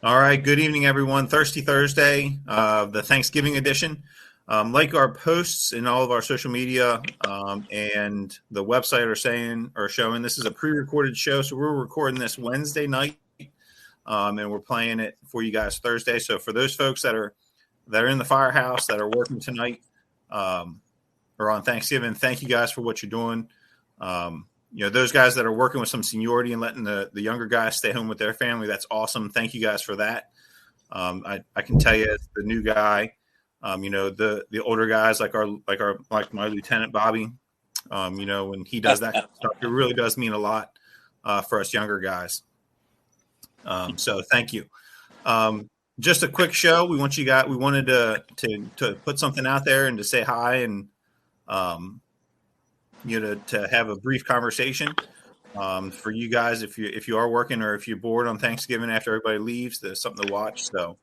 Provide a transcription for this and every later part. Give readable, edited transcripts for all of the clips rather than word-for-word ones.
All right. Good evening, everyone. Thirsty Thursday, the Thanksgiving edition. Like our posts in all of our social media and the website are showing this is a pre-recorded show, so we're recording this Wednesday night, and we're playing it for you guys Thursday. So for those folks that are in the firehouse that are working tonight or on Thanksgiving, thank you guys for what you're doing. Those guys that are working with some seniority and letting the younger guys stay home with their family, that's awesome. Thank you guys for that. I can tell you as the new guy, the older guys like my lieutenant Bobby, when he does that kind of stuff, it really does mean a lot for us younger guys. So thank you. Just a quick show. We wanted to put something out there and to say hi and to have a brief conversation for you guys if you are working or if you're bored on Thanksgiving after everybody leaves. There's something to watch. So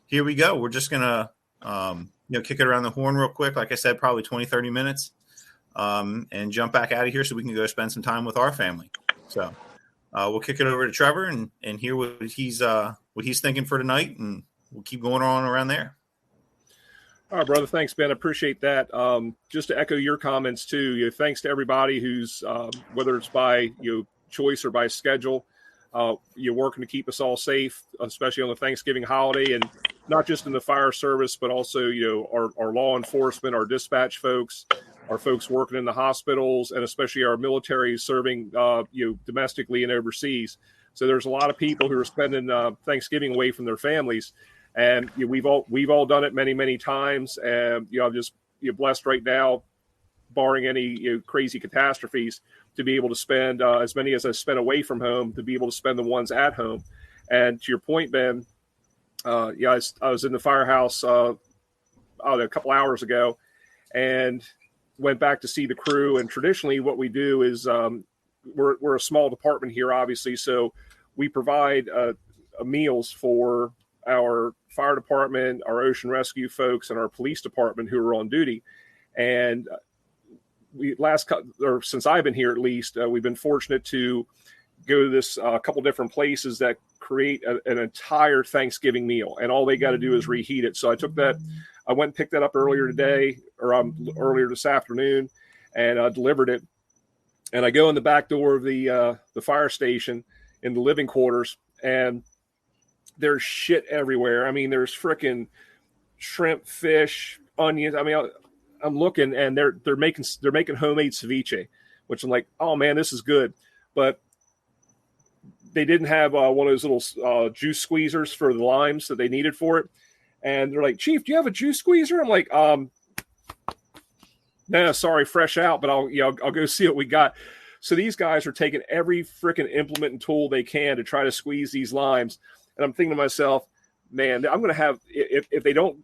here we go. We're just gonna kick it around the horn real quick. Like I said, probably 20-30 minutes, and jump back out of here so we can go spend some time with our family. So we'll kick it over to Trevor and hear what he's thinking for tonight, and we'll keep going on around there. All right, brother. Thanks, Ben. I appreciate that. Just to echo your comments too. Thanks to everybody who's whether it's by choice or by schedule, you're working to keep us all safe, especially on the Thanksgiving holiday, and not just in the fire service, but also our law enforcement, our dispatch folks, our folks working in the hospitals, and especially our military serving domestically and overseas. So there's a lot of people who are spending Thanksgiving away from their families. And we've all done it many, many times. And I'm just blessed right now, barring any crazy catastrophes, to be able to spend as many as I spent away from home, to be able to spend the ones at home. And to your point, Ben, I was in the firehouse a couple hours ago, and went back to see the crew. And traditionally, what we do is we're a small department here, obviously, so we provide meals for our fire department, our ocean rescue folks, and our police department who are on duty. And since I've been here, at least, we've been fortunate to go to this couple different places that create an entire Thanksgiving meal, and all they got to do is reheat it. So I went and picked that up earlier today, or earlier this afternoon, and delivered it. And I go in the back door of the fire station in the living quarters, and there's shit everywhere. I mean, there's freaking shrimp, fish, onions. I mean, I'm looking, and they're making homemade ceviche, which I'm like, oh man, this is good. But they didn't have one of those little juice squeezers for the limes that they needed for it. And they're like, Chief, do you have a juice squeezer? I'm like, no, sorry, fresh out, but I'll go see what we got. So these guys are taking every freaking implement and tool they can to try to squeeze these limes. And I'm thinking to myself, man, I'm going to have, if they don't,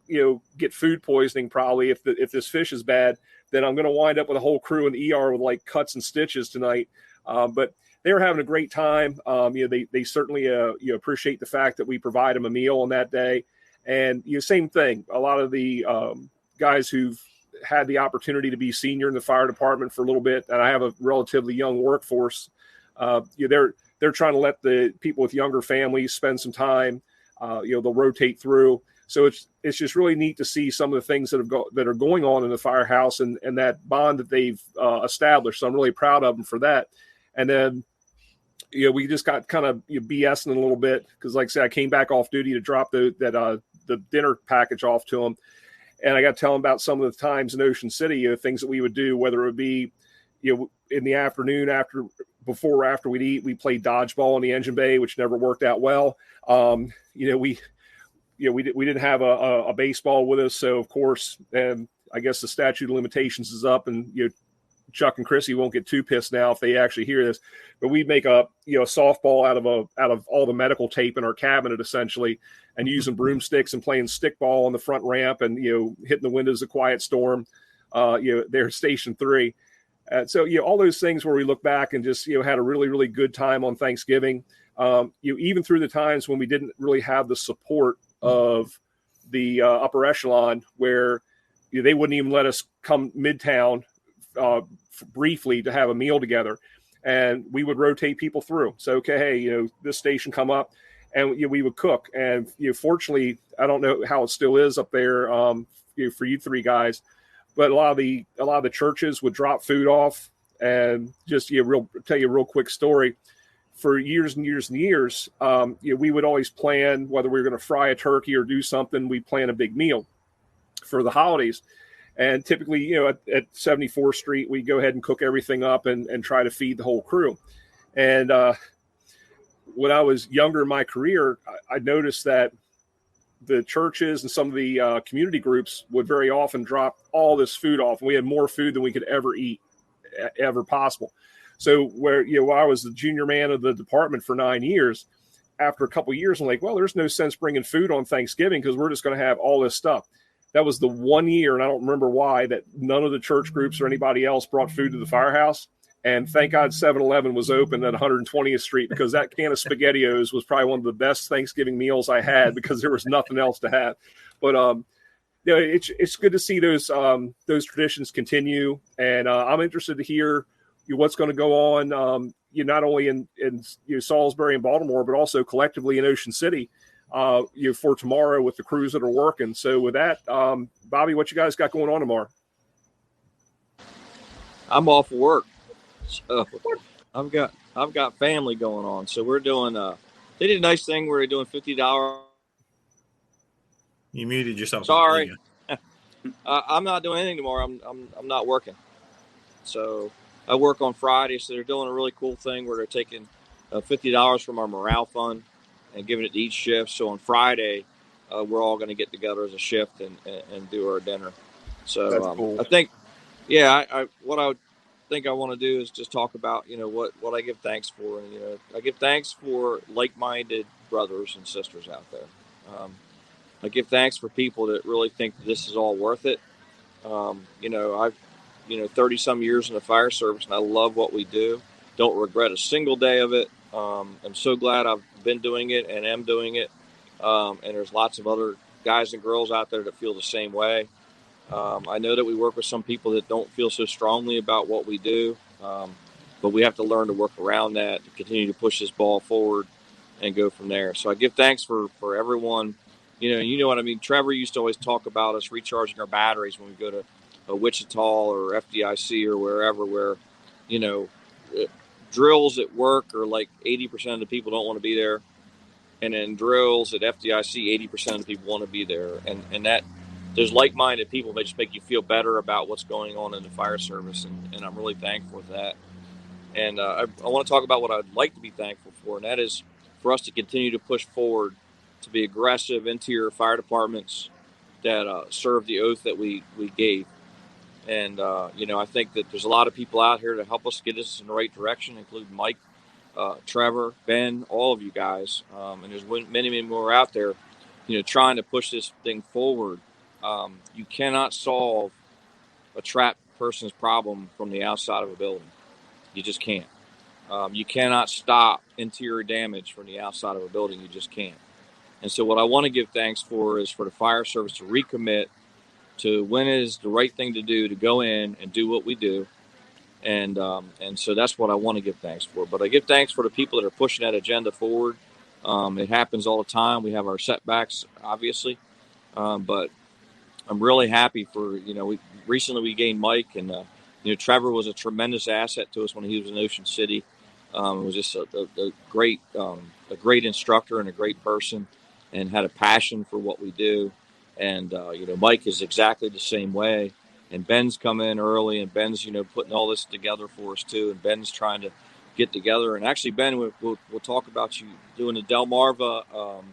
get food poisoning, probably if this fish is bad, then I'm going to wind up with a whole crew in the ER with like cuts and stitches tonight. But they were having a great time. They certainly appreciate the fact that we provide them a meal on that day. And same thing. A lot of the guys who've had the opportunity to be senior in the fire department for a little bit, and I have a relatively young workforce. They're trying to let the people with younger families spend some time. They'll rotate through. So it's just really neat to see some of the things that are going on in the firehouse and that bond that they've established. So I'm really proud of them for that. And then, we just got kind of BSing a little bit because, like I said, I came back off duty to drop the dinner package off to them. And I got to tell them about some of the times in Ocean City, things that we would do, whether it would be, in the afternoon before or after we'd eat, we played dodgeball in the engine bay, which never worked out well. We didn't have a baseball with us. So of course, and I guess the statute of limitations is up, and, Chuck and Chrissy won't get too pissed now if they actually hear this, but we'd make a softball out of all the medical tape in our cabinet, essentially, and using broomsticks and playing stickball on the front ramp and, hitting the windows of Quiet Storm, there at Station 3. So, all those things where we look back and just, had a really, really good time on Thanksgiving, even through the times when we didn't really have the support of the upper echelon, where they wouldn't even let us come midtown briefly to have a meal together. And we would rotate people through. So, okay, hey, this station come up. and we would cook. And fortunately, I don't know how it still is up there for you three guys, but a lot of the churches would drop food off. And just tell you a real quick story. For years and years and years, we would always plan whether we were going to fry a turkey or do something. We'd plan a big meal for the holidays. And typically, at 74th Street, we go ahead and cook everything up and try to feed the whole crew. And when I was younger in my career, I noticed that the churches and some of the community groups would very often drop all this food off. And we had more food than we could ever eat, ever possible. So while I was the junior man of the department for 9 years, after a couple of years, I'm like, well, there's no sense bringing food on Thanksgiving because we're just going to have all this stuff. That was the 1 year, and I don't remember why, that none of the church groups or anybody else brought food to the firehouse. And thank God 7-Eleven was open at 120th Street, because that can of SpaghettiOs was probably one of the best Thanksgiving meals I had, because there was nothing else to have. But it's good to see those traditions continue, and I'm interested to hear what's going to go on. Not only in Salisbury and Baltimore, but also collectively in Ocean City. For tomorrow with the crews that are working. So with that, Bobby, what you guys got going on tomorrow? I'm off work, so I've got family going on. So we're doing. They did a nice thing where they're doing $50. You muted yourself. Sorry, I'm not doing anything tomorrow. I'm not working. So I work on Friday. So they're doing a really cool thing where they're taking $50 from our morale fund and giving it to each shift. So on Friday, we're all going to get together as a shift and do our dinner. So cool. I think, what I would think I want to do is just talk about, what I give thanks for. And, I give thanks for like-minded brothers and sisters out there. I give thanks for people that really think that this is all worth it. I've 30 some years in the fire service, and I love what we do. Don't regret a single day of it. I'm so glad I've been doing it and am doing it. And there's lots of other guys and girls out there that feel the same way. I know that we work with some people that don't feel so strongly about what we do, but we have to learn to work around that to continue to push this ball forward and go from there. So I give thanks for everyone. You know what I mean? Trevor used to always talk about us recharging our batteries when we go to Wichita or FDIC or wherever, where, drills at work are like 80% of the people don't want to be there. And then drills at FDIC, 80% of the people want to be there. And that there's like-minded people that just make you feel better about what's going on in the fire service. And I'm really thankful for that. And I want to talk about what I'd like to be thankful for. And that is for us to continue to push forward, to be aggressive interior fire departments that serve the oath that we gave. And, I think that there's a lot of people out here to help us get us in the right direction, including Mike, Trevor, Ben, all of you guys. And there's many, many more out there, trying to push this thing forward. You cannot solve a trapped person's problem from the outside of a building. You just can't. You cannot stop interior damage from the outside of a building. You just can't. And so what I want to give thanks for is for the fire service to recommit to when is the right thing to do to go in and do what we do. And so that's what I want to give thanks for. But I give thanks for the people that are pushing that agenda forward. It happens all the time. We have our setbacks, obviously. But I'm really happy for, recently we gained Mike, and, Trevor was a tremendous asset to us when he was in Ocean City. Was just a great instructor and a great person, and had a passion for what we do. And, Mike is exactly the same way. And Ben's come in early, and Ben's, putting all this together for us too. And Ben's trying to get together. And actually, Ben, we'll talk about you doing the Delmarva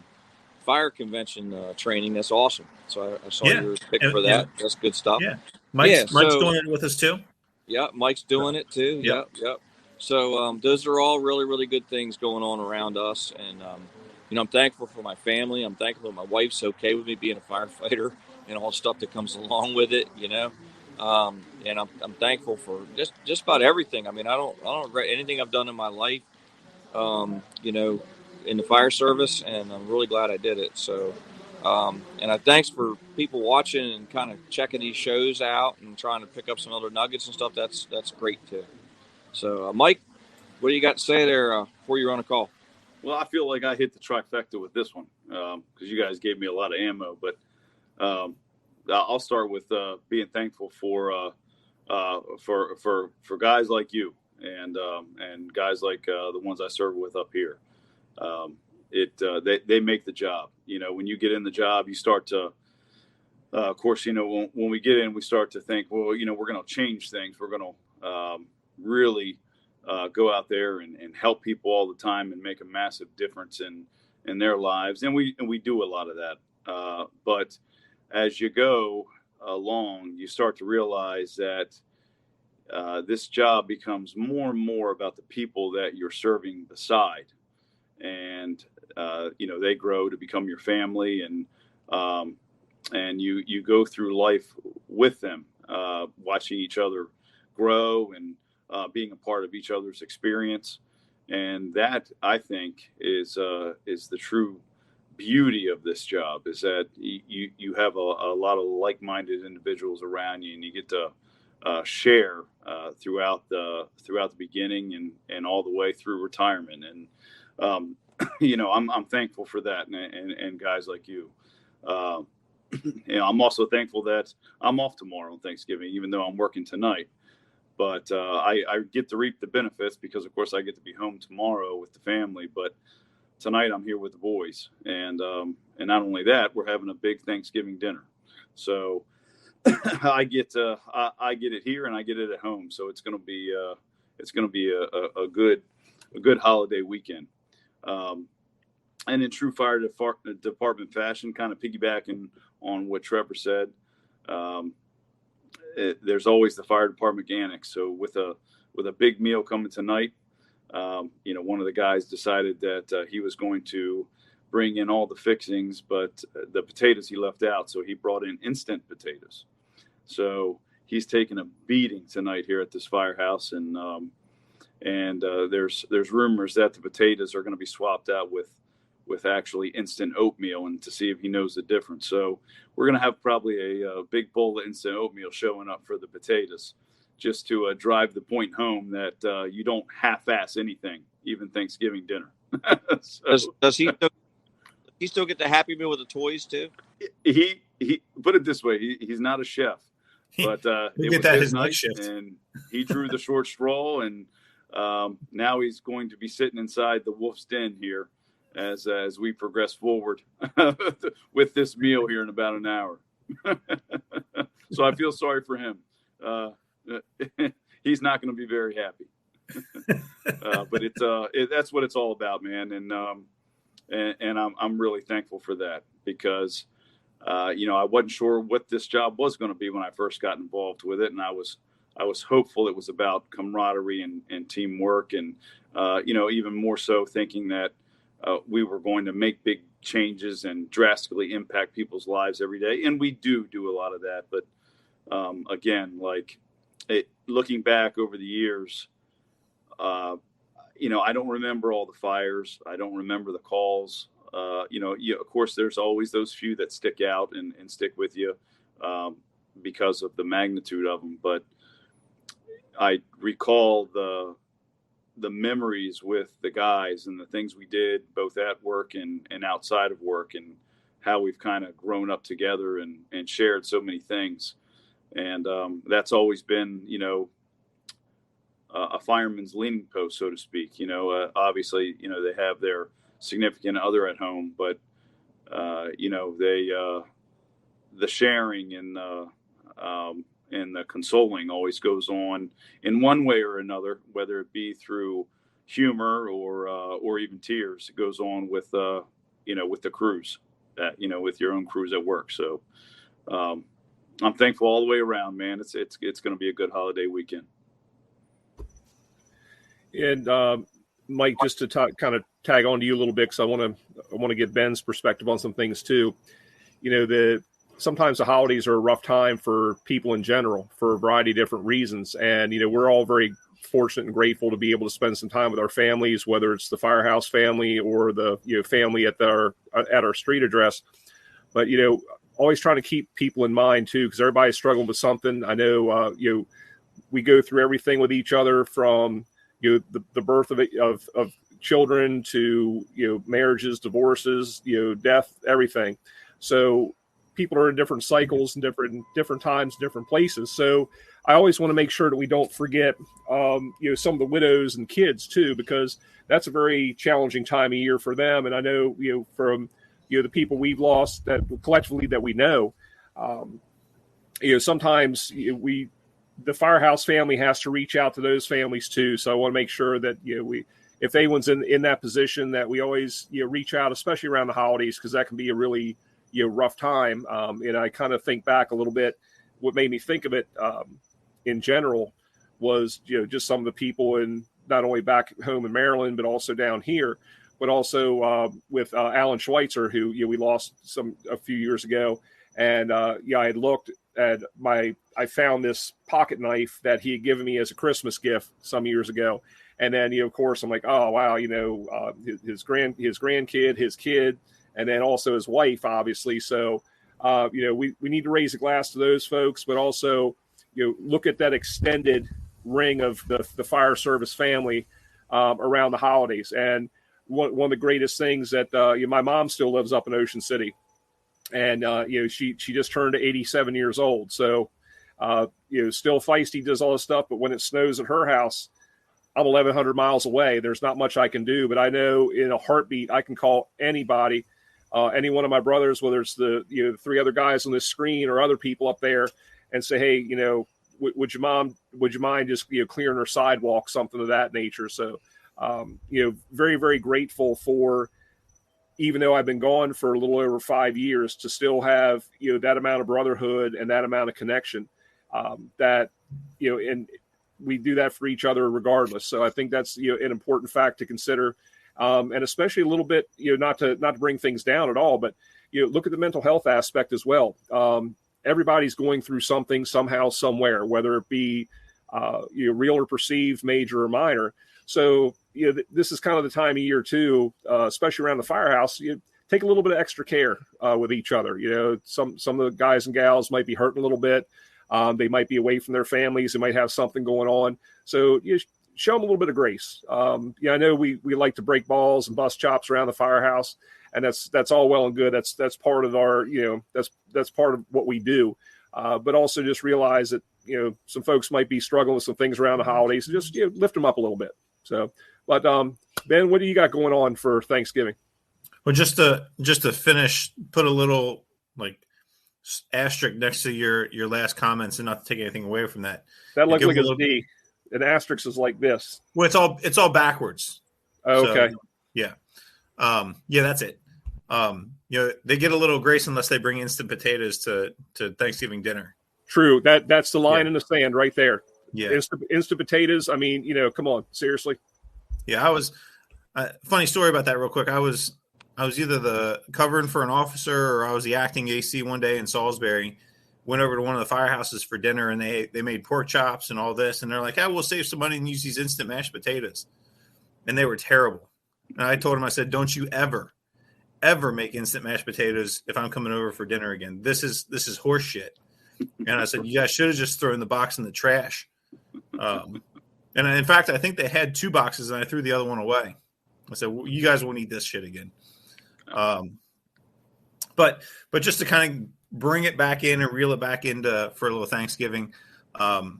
fire convention training. That's awesome. So I saw your pick for that. Yeah. That's good stuff. Yeah. Mike's doing it with us too. Yeah, Mike's doing it too. Yep. So those are all really, really good things going on around us. And, I'm thankful for my family. I'm thankful that my wife's okay with me being a firefighter and all the stuff that comes along with it, and I'm thankful for just about everything. I mean, I don't regret anything I've done in my life, in the fire service, and I'm really glad I did it. So, and I thanks for people watching and kind of checking these shows out and trying to pick up some other nuggets and stuff. That's great too. So, Mike, what do you got to say there before you run a call? Well, I feel like I hit the trifecta with this one because you guys gave me a lot of ammo. But I'll start with being thankful for guys like you and guys like the ones I serve with up here. They make the job. You know, when you get in the job, you start to, of course, you know, when we get in, we start to think, well, you know, we're going to change things. We're going to really go out there and help people all the time and make a massive difference in their lives. And we do a lot of that. But as you go along, you start to realize that this job becomes more and more about the people that you're serving beside. And, you know, they grow to become your family, and you go through life with them, watching each other grow and being a part of each other's experience. And that, I think, is the true beauty of this job, is that you have a lot of like-minded individuals around you, and you get to share throughout the beginning and all the way through retirement. And you know, I'm thankful for that, and guys like you. You know, I'm also thankful that I'm off tomorrow on Thanksgiving, even though I'm working tonight. But I get to reap the benefits because, of course, I get to be home tomorrow with the family. But tonight I'm here with the boys, and not only that, we're having a big Thanksgiving dinner. So I get it here and I get it at home. So it's going to be a good holiday weekend. And in true fire department fashion, kind of piggybacking on what Trevor said, there's always the fire department annex. So with a big meal coming tonight, you know, one of the guys decided that he was going to bring in all the fixings, but the potatoes he left out. So he brought in instant potatoes. So he's taking a beating tonight here at this firehouse, and there's rumors that the potatoes are going to be swapped out with actually instant oatmeal, and to see if he knows the difference. So we're going to have probably a big bowl of instant oatmeal showing up for the potatoes, just to drive the point home that you don't half-ass anything, even Thanksgiving dinner. So, does he still get the Happy Meal with the toys too? He put it this way: he's not a chef, but it was his night, and he drew the short straw, and now he's going to be sitting inside the wolf's den here as we progress forward with this meal here in about an hour. So I feel sorry for him. He's not going to be very happy. But that's what it's all about, man. And I'm really thankful for that, because you know, I wasn't sure what this job was going to be when I first got involved with it, and I was hopeful it was about camaraderie and teamwork, and you know, even more so thinking that we were going to make big changes and drastically impact people's lives every day, and we do a lot of that. But again, like looking back over the years, you know, I don't remember all the fires. I don't remember the calls. You know, of course, there's always those few that stick out and stick with you because of the magnitude of them. But I recall the memories with the guys and the things we did both at work and outside of work, and how we've kind of grown up together and shared so many things. And that's always been, you know, a fireman's leaning post, so to speak. You know, obviously, you know, they have their significant other at home, but you know, the sharing and the consoling always goes on in one way or another, whether it be through humor or even tears. It goes on with you know, with the crews, you know, with your own crews at work. So I'm thankful all the way around, man. It's going to be a good holiday weekend. And Mike, just to kind of tag on to you a little bit, because I want to get Ben's perspective on some things too. You know, sometimes the holidays are a rough time for people in general for a variety of different reasons, and you know, we're all very fortunate and grateful to be able to spend some time with our families, whether it's the Firehouse family or the family at our street address. But you know, always trying to keep people in mind too, because everybody's struggling with something. I know we go through everything with each other from the birth of children to, marriages, divorces, death, everything. So people are in different cycles and different times, different places. So I always want to make sure that we don't forget, some of the widows and kids too, because that's a very challenging time of year for them. And I know, from, the people we've lost that collectively that we know, sometimes the Firehouse family has to reach out to those families too. So I want to make sure that, if anyone's in that position, that we always, reach out, especially around the holidays, because that can be a really, rough time. And I kind of think back a little bit. What made me think of it in general was, just some of the people in not only back home in Maryland, but also down here, but also with Alan Schweitzer, who we lost a few years ago. And I had looked at I found this pocket knife that he had given me as a Christmas gift some years ago. And then, of course, I'm like, oh, wow, his grandkid, his kid, and then also his wife, obviously. So, we need to raise a glass to those folks, but also, look at that extended ring of the fire service family around the holidays. And one of the greatest things that my mom still lives up in Ocean City. And, she just turned 87 years old. So, still feisty, does all this stuff. But when it snows at her house, I'm 1,100 miles away. There's not much I can do. But I know in a heartbeat, I can call anybody, any one of my brothers, whether it's the three other guys on this screen or other people up there, and say, hey, would you mind just clearing her sidewalk, something of that nature. So, very, very grateful for, even though I've been gone for a little over 5 years, to still have, that amount of brotherhood and that amount of connection, that, and we do that for each other regardless. So I think that's, an important fact to consider. And especially a little bit, not to bring things down at all, but, look at the mental health aspect as well. Everybody's going through something somehow, somewhere, whether it be, real or perceived, major or minor. So, this is kind of the time of year too, especially around the firehouse. You take a little bit of extra care with each other. Some of the guys and gals might be hurting a little bit. They might be away from their families. They might have something going on. So show them a little bit of grace. I know we like to break balls and bust chops around the firehouse, and that's all well and good. That's part of our, that's part of what we do. But also just realize that, some folks might be struggling with some things around the holidays, and just lift them up a little bit. So, but Ben, what do you got going on for Thanksgiving? Well, just to finish, put a little asterisk next to your last comments, and not to take anything away from that. That looks like a D. An asterisk is like this. Well, it's all backwards. Oh, okay. So, yeah. That's it. They get a little grace unless they bring instant potatoes to Thanksgiving dinner. True. That's the line in the sand right there. Yeah. Instant potatoes. I mean, come on, seriously. Yeah. I was funny story about that real quick. I was either the covering for an officer or I was the acting AC one day in Salisbury. Went over to one of the firehouses for dinner, and they made pork chops and all this. And they're like, we'll save some money and use these instant mashed potatoes. And they were terrible. And I told them, I said, don't you ever make instant mashed potatoes if I'm coming over for dinner again. This is horse shit. And I said, you guys should have just thrown the box in the trash. And in fact, I think they had 2 boxes, and I threw the other one away. I said, well, you guys won't eat this shit again. But just to kind of bring it back in and reel it back into for a little Thanksgiving, I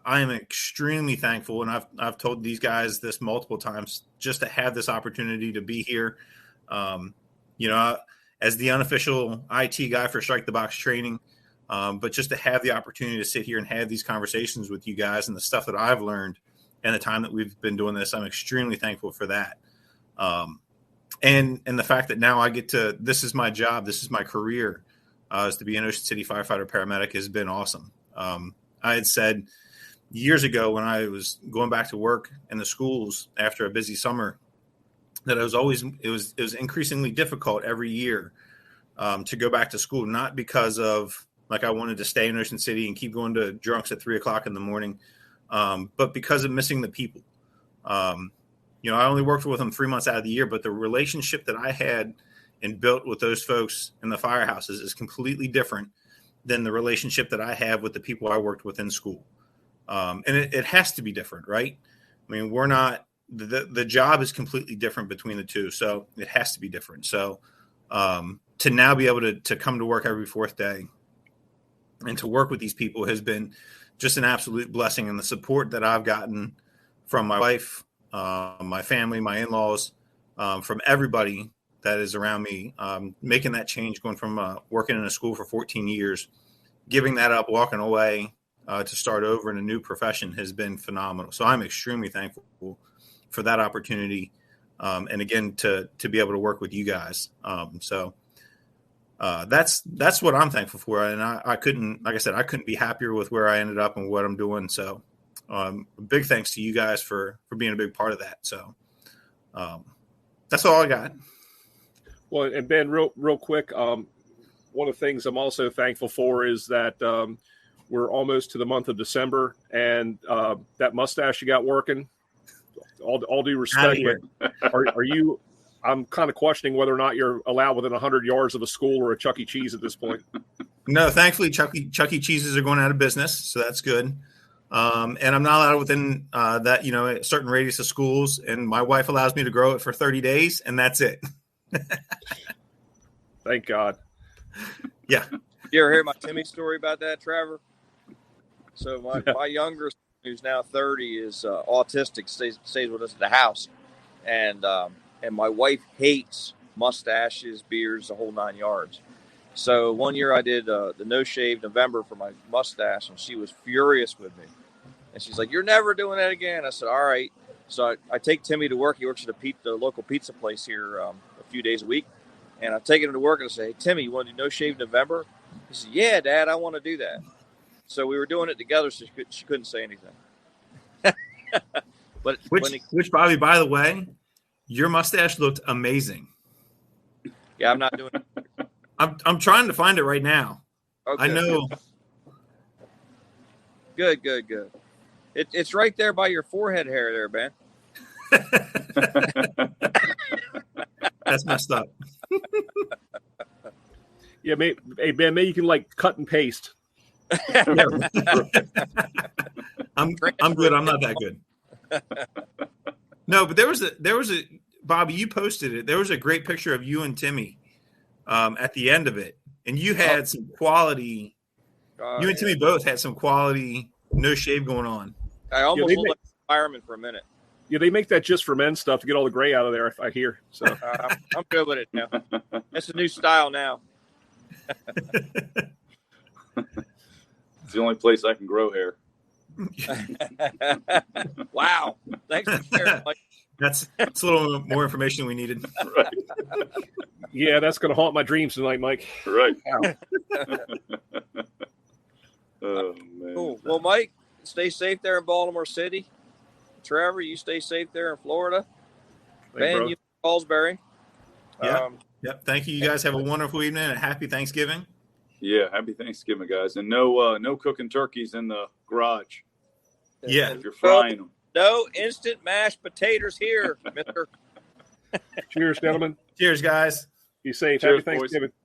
am extremely thankful, and I've told these guys this multiple times, just to have this opportunity to be here. As the unofficial IT guy for Strike the Box training, but just to have the opportunity to sit here and have these conversations with you guys and the stuff that I've learned and the time that we've been doing this, I'm extremely thankful for that. And the fact that now I get to, this is my job, this is my career, is to be an Ocean City firefighter paramedic has been awesome. I had said years ago when I was going back to work in the schools after a busy summer that it was increasingly difficult every year to go back to school, not because of I wanted to stay in Ocean City and keep going to drunks at 3:00 in the morning, but because of missing the people. I only worked with them 3 months out of the year, but the relationship that I had and built with those folks in the firehouses is completely different than the relationship that I have with the people I worked with in school. And it has to be different, right? I mean, we're not the job is completely different between the two. So it has to be different. So to now be able to come to work every fourth day and to work with these people has been just an absolute blessing. And the support that I've gotten from my wife, my family, my in-laws, from everybody that is around me, making that change, going from working in a school for 14 years, giving that up, walking away to start over in a new profession has been phenomenal. So I'm extremely thankful for that opportunity. And again, to be able to work with you guys. That's what I'm thankful for. And I couldn't, like I said, I couldn't be happier with where I ended up and what I'm doing. So big thanks to you guys for being a big part of that. So that's all I got. Well, and Ben, real quick, one of the things I'm also thankful for is that we're almost to the month of December, and that mustache you got working, all due respect, but are you? I'm kind of questioning whether or not you're allowed within 100 yards of a school or a Chuck E. Cheese at this point. No, thankfully, Chuck E. Cheese's are going out of business, so that's good. And I'm not allowed within that, a certain radius of schools, and my wife allows me to grow it for 30 days, and that's it. Thank God. Yeah. You ever hear my Timmy story about that, Trevor? So my younger son, who's now 30, is autistic, stays with us at the house, and my wife hates mustaches, beards, the whole 9 yards. So one year I did the No Shave November for my mustache, and she was furious with me. And she's like, "You're never doing that again." I said, "All right." So I take Timmy to work. He works at the local pizza place here a few days a week. And I take him to work and I say, "Hey, Timmy, you want to do No Shave November?" He said, "Yeah, Dad, I want to do that." So we were doing it together, so she couldn't say anything. But which, Bobby, by the way, your mustache looked amazing. Yeah, I'm not doing it. I'm trying to find it right now. Okay. I know. Good. It's right there by your forehead hair there, Ben. That's messed up. Yeah, hey Ben, maybe you can cut and paste. I'm good. I'm not that good. No, but there was a Bobby, you posted it. There was a great picture of you and Timmy at the end of it, and you had some quality. You and Timmy both had some quality no shave going on. I almost looked like a fireman for a minute. Yeah, they make that just for men stuff to get all the gray out of there, if I hear. So I'm good with it now. That's a new style now. It's the only place I can grow hair. Wow. Thanks for sharing, Mike. That's a little more information we needed. Right. Yeah, that's going to haunt my dreams tonight, Mike. Right. Oh, man. Cool. Well, Mike, stay safe there in Baltimore City. Trevor, you stay safe there in Florida. Ben, you in Salisbury. Yeah. Yep. Thank you. You guys have a wonderful evening and a happy Thanksgiving. Yeah, happy Thanksgiving, guys. And no cooking turkeys in the garage. Yeah. If you're frying them. No instant mashed potatoes here, mister. Cheers, gentlemen. Cheers, guys. Be safe. Cheers, Happy Thanksgiving. boys.